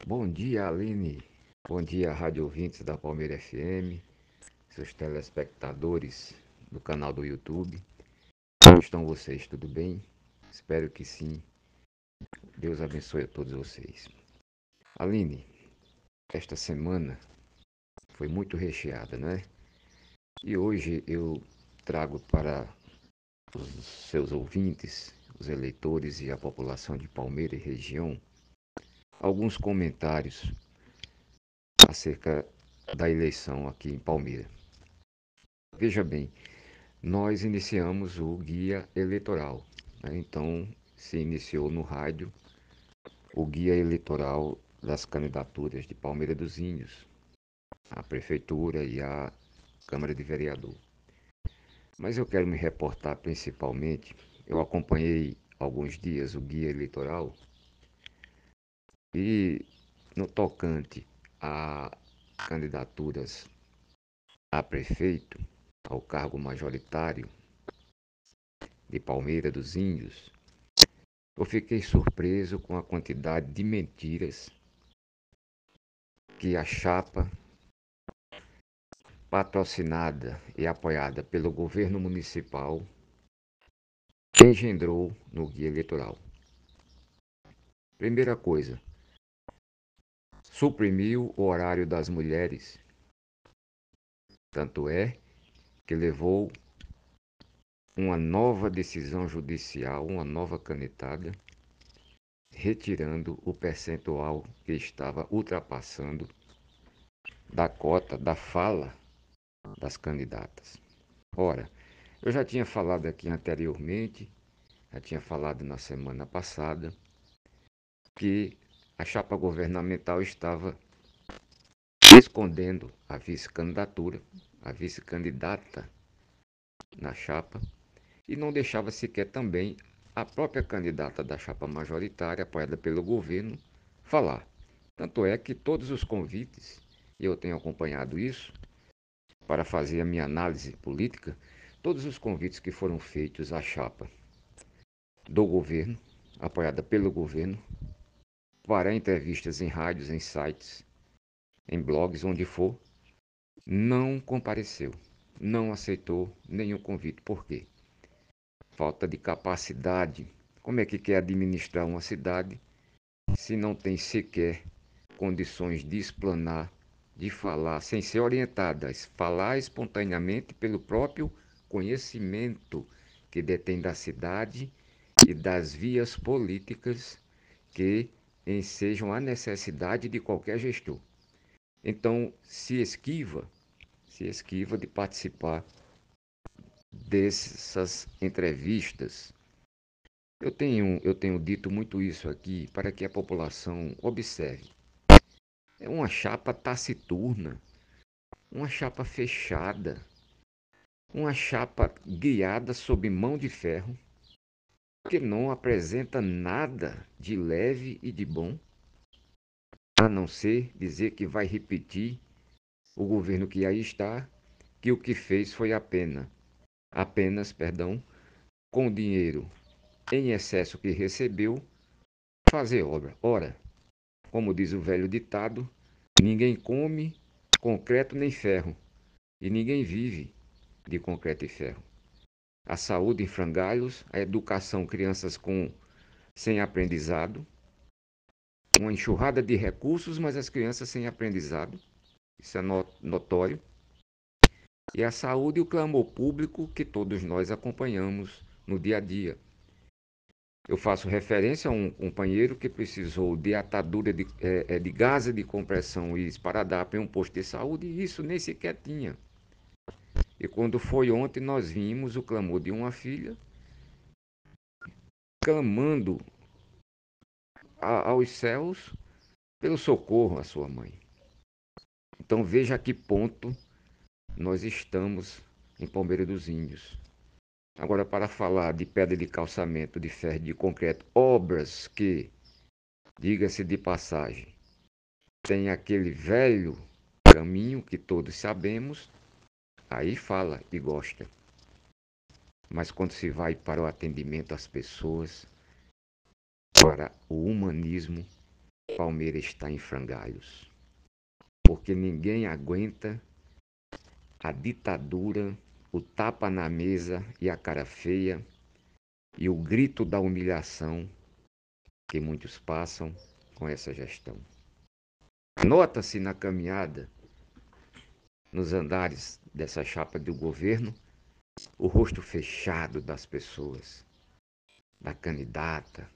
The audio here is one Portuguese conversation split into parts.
Bom dia, Aline. Bom dia, rádio ouvintes da Palmeira FM, seus telespectadores do canal do YouTube. Como estão vocês? Tudo bem? Espero que sim. Deus abençoe a todos vocês. Aline, esta semana foi muito recheada, não é? E hoje eu trago para os seus ouvintes, os eleitores e a população de Palmeira e região alguns comentários acerca da eleição aqui em Palmeira. Veja bem, nós iniciamos o guia eleitoral, né? Então, se iniciou no rádio o guia eleitoral das candidaturas de Palmeira dos Índios, a prefeitura e a Câmara de Vereador. Mas eu quero me reportar principalmente, eu acompanhei alguns dias o guia eleitoral e no tocante a candidaturas a prefeito, ao cargo majoritário de Palmeira dos Índios, eu fiquei surpreso com a quantidade de mentiras que a chapa, patrocinada e apoiada pelo governo municipal, engendrou no guia eleitoral. Primeira coisa, suprimiu o horário das mulheres. Tanto é que levou uma nova decisão judicial, uma nova canetada, retirando o percentual que estava ultrapassando da cota da fala das candidatas. Ora, eu já tinha falado aqui anteriormente, já tinha falado na semana passada, que a chapa governamental estava escondendo a vice-candidatura, a vice-candidata na chapa, e não deixava sequer também a própria candidata da chapa majoritária, apoiada pelo governo, falar. Tanto é que todos os convites, e eu tenho acompanhado isso, para fazer a minha análise política, todos os convites que foram feitos à chapa do governo, apoiada pelo governo, para entrevistas em rádios, em sites, em blogs, onde for, não compareceu, não aceitou nenhum convite. Por quê? Falta de capacidade. Como é que quer administrar uma cidade se não tem sequer condições de explanar, de falar, sem ser orientada, falar espontaneamente pelo próprio conhecimento que detém da cidade e das vias políticas que ensejam a necessidade de qualquer gestor. Então, se esquiva de participar dessas entrevistas. Eu tenho dito muito isso aqui para que a população observe. É uma chapa taciturna, uma chapa fechada, uma chapa guiada sob mão de ferro, que não apresenta nada de leve e de bom, a não ser dizer que vai repetir o governo que aí está, que o que fez foi apenas, com o dinheiro em excesso que recebeu, fazer obra. Ora, como diz o velho ditado, ninguém come concreto nem ferro, e ninguém vive de concreto e ferro. A saúde em frangalhos, a educação, crianças sem aprendizado, uma enxurrada de recursos, mas as crianças sem aprendizado, isso é notório. E a saúde e o clamor público que todos nós acompanhamos no dia a dia. Eu faço referência a um companheiro que precisou de atadura de gás de compressão e esparadrapo em um posto de saúde, e isso nem sequer tinha. E quando foi ontem, nós vimos o clamor de uma filha clamando aos céus pelo socorro à sua mãe. Então veja a que ponto nós estamos em Palmeira dos Índios. Agora, para falar de pedra de calçamento, de ferro, de concreto, obras que, diga-se de passagem, tem aquele velho caminho que todos sabemos, aí fala e gosta. Mas quando se vai para o atendimento às pessoas, para o humanismo, Palmeiras está em frangalhos, porque ninguém aguenta a ditadura, o tapa na mesa e a cara feia e o grito da humilhação que muitos passam com essa gestão. Nota-se na caminhada, nos andares dessa chapa do governo, o rosto fechado das pessoas, da candidata,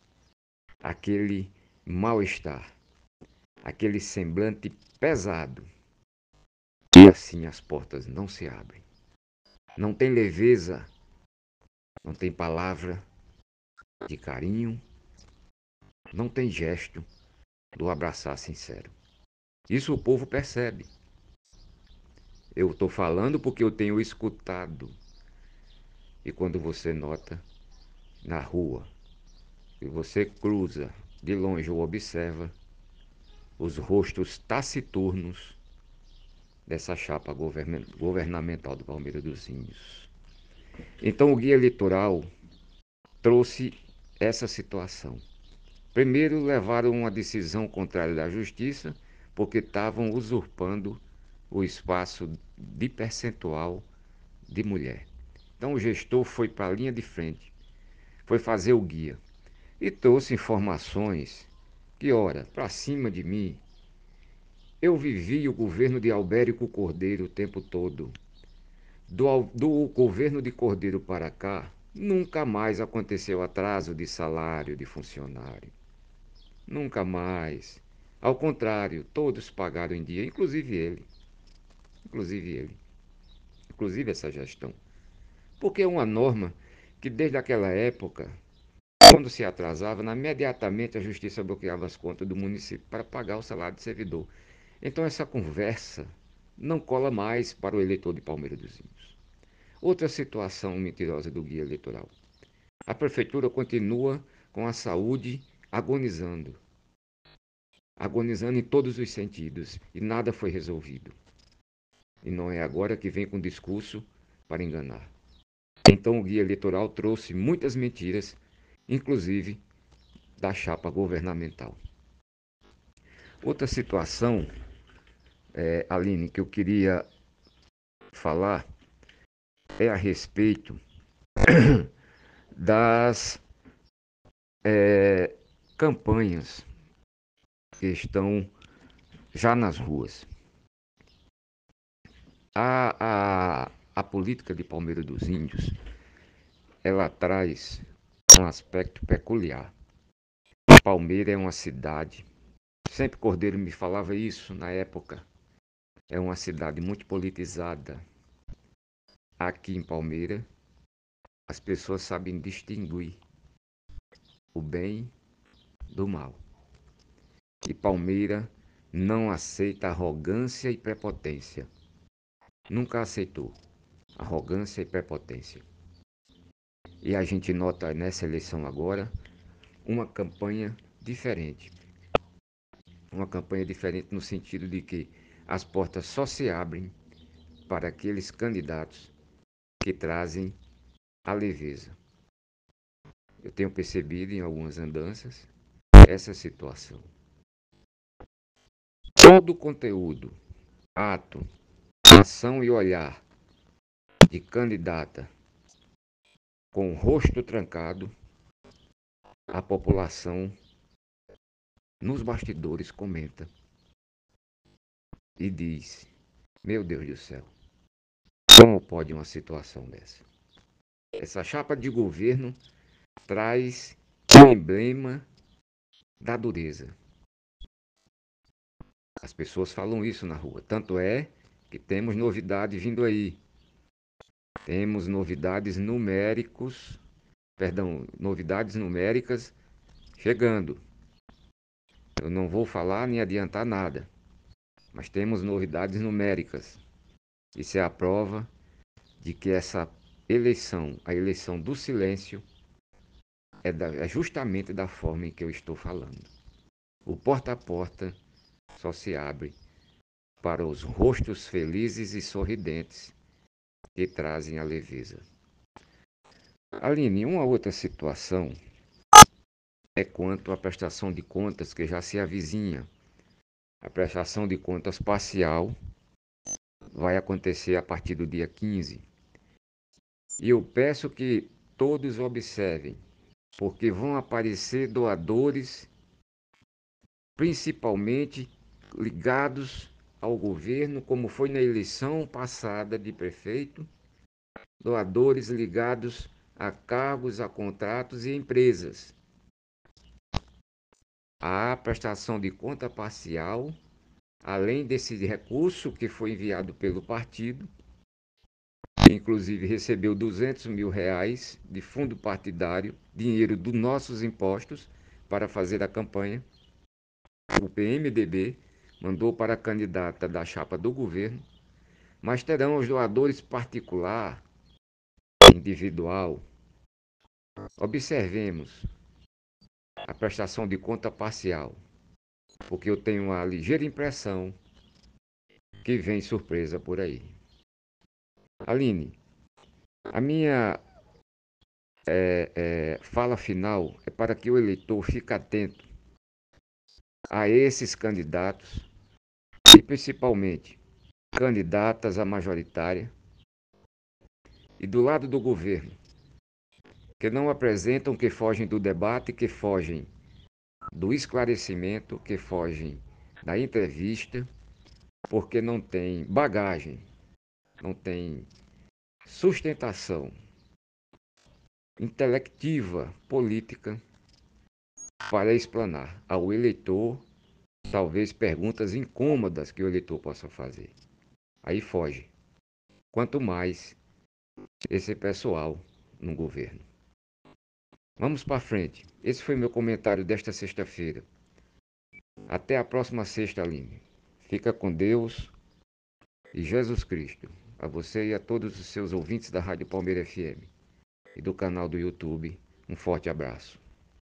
aquele mal-estar, aquele semblante pesado. E assim as portas não se abrem. Não tem leveza, não tem palavra de carinho, não tem gesto do abraçar sincero. Isso o povo percebe. Eu estou falando porque eu tenho escutado. E quando você nota na rua, e você cruza de longe ou observa os rostos taciturnos dessa chapa governamental do Palmeiras dos Índios. Então o guia eleitoral trouxe essa situação. Primeiro, levaram uma decisão contrária da justiça, porque estavam usurpando o espaço de percentual de mulher. Então o gestor foi para a linha de frente, foi fazer o guia e trouxe informações que, ora, para cima de mim, eu vivi o governo de Albérico Cordeiro o tempo todo. Do governo de Cordeiro para cá, nunca mais aconteceu atraso de salário de funcionário. Nunca mais. Ao contrário, todos pagaram em dia, inclusive ele. Inclusive ele. Inclusive essa gestão. Porque é uma norma que desde aquela época, quando se atrasava, imediatamente a justiça bloqueava as contas do município para pagar o salário do servidor. Então essa conversa não cola mais para o eleitor de Palmeiras dos Índios. Outra situação mentirosa do guia eleitoral. A prefeitura continua com a saúde agonizando. Agonizando em todos os sentidos e nada foi resolvido. E não é agora que vem com discurso para enganar. Então o guia eleitoral trouxe muitas mentiras, inclusive da chapa governamental. Outra situação, Aline, que eu queria falar é a respeito das campanhas que estão já nas ruas. A política de Palmeiras dos Índios, ela traz um aspecto peculiar. Palmeiras é uma cidade, sempre Cordeiro me falava isso na época, é uma cidade muito politizada. Aqui em Palmeiras, as pessoas sabem distinguir o bem do mal. E Palmeiras não aceita arrogância e prepotência. Nunca aceitou arrogância e prepotência. E a gente nota nessa eleição agora uma campanha diferente. Uma campanha diferente no sentido de que as portas só se abrem para aqueles candidatos que trazem a leveza. Eu tenho percebido em algumas andanças essa situação. Todo o conteúdo, ato, ação e olhar de candidata com o rosto trancado, a população nos bastidores comenta e diz: meu Deus do céu, como pode uma situação dessa? Essa chapa de governo traz o emblema da dureza. As pessoas falam isso na rua. Tanto é que temos novidade vindo aí. Temos novidades novidades numéricas chegando. Eu não vou falar nem adiantar nada, mas temos novidades numéricas. Isso é a prova de que essa eleição, a eleição do silêncio, é justamente da forma em que eu estou falando. O porta a porta só se abre para os rostos felizes e sorridentes que trazem a leveza. Aline, uma outra situação é quanto à prestação de contas que já se avizinha. A prestação de contas parcial vai acontecer a partir do dia 15. E eu peço que todos observem, porque vão aparecer doadores, principalmente ligados ao governo, como foi na eleição passada de prefeito, doadores ligados a cargos, a contratos e empresas. A prestação de conta parcial, além desse recurso que foi enviado pelo partido, inclusive recebeu R$ 200 mil de fundo partidário, dinheiro dos nossos impostos, para fazer a campanha. O PMDB mandou para a candidata da chapa do governo, mas terão os doadores particular, individual. Observemos a prestação de conta parcial, porque eu tenho uma ligeira impressão que vem surpresa por aí. Aline, a minha fala final é para que o eleitor fique atento a esses candidatos e principalmente candidatas à majoritária e do lado do governo, que não apresentam, que fogem do debate, que fogem do esclarecimento, que fogem da entrevista, porque não tem bagagem, não tem sustentação intelectiva, política, para explanar ao eleitor, talvez perguntas incômodas que o eleitor possa fazer. Aí foge. Quanto mais esse pessoal no governo. Vamos para frente. Esse foi meu comentário desta sexta-feira. Até a próxima sexta, Aline. Fica com Deus e Jesus Cristo. A você e a todos os seus ouvintes da Rádio Palmeira FM e do canal do YouTube, um forte abraço.